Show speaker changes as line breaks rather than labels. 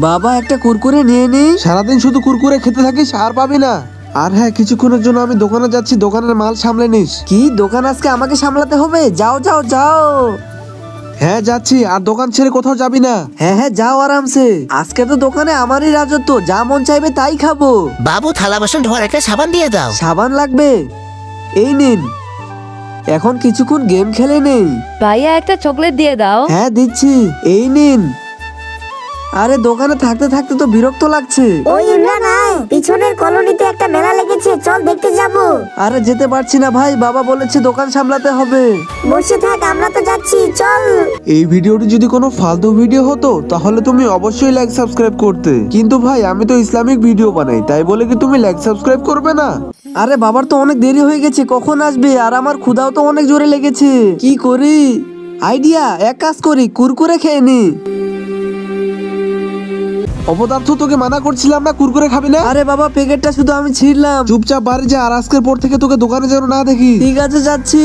বাবা একটা কুরকুরে নিয়ে নি।
সারাদিন শুধু কুরকুরে খেতে থাকিস আর পাবি না। আর হ্যাঁ, কিছুক্ষণের জন্য আমি দোকানে যাচ্ছি, দোকানের মাল সামলে নিস।
কি দোকান আজকে আমাকে সামলাতে হবে? যাও যাও যাও।
হ্যাঁ যাচ্ছি, আর দোকান ছেড়ে কোথাও যাবি না।
হ্যাঁ হ্যাঁ যাও আরামসে। আজকে তো দোকানে আমারই রাজত্ব, যা মন চাইবে তাই খাবো।
বাবু থালা বাসন ধোয়ার একটা সাবান দিয়ে দাও।
সাবান লাগবে? এই নিন। এখন কিছুক্ষণ গেম খেলে নেই।
ভাইয়া একটা চকলেট দিয়ে দাও।
হ্যাঁ দিচ্ছি, এই নিন। আরে দোকানে থাকতে থাকতে তো বিরক্ত লাগছে।
ওই ইমরান আয়, পিছনের কলোনিতে একটা মেলা লেগেছে, চল দেখতে যাব।
আরে যেতে পারছি না ভাই, বাবা বলেছে দোকান সামলাতে হবে।
বসে থাক, আমরা তো যাচ্ছি, চল।
এই ভিডিওটি যদি কোনো ফালতু ভিডিও হতো তাহলে তুমি অবশ্যই লাইক সাবস্ক্রাইব করতে, কিন্তু ভাই আমি তো ইসলামিক ভিডিও বানাই, তাই বলে কি তুমি লাইক সাবস্ক্রাইব করবে না?
আরে বাবার তো অনেক দেরি হয়ে গেছে, কখন আসবে? আর আমার ক্ষুধাও তো অনেক জোরে লেগেছে। কি করি? আইডিয়া, এক কাজ করি, কুরকুরে খেয়ে নি।
অপদার্থ, তোকে মানা করছিলাম না কুরকুরে খাবি না?
আরে বাবা প্যাকেটটা শুধু আমি ছিঁড়লাম।
চুপচাপ বাড়ি যা, আর আজকের পর থেকে তোকে দোকানে যেন না দেখি।
ঠিক আছে যাচ্ছি।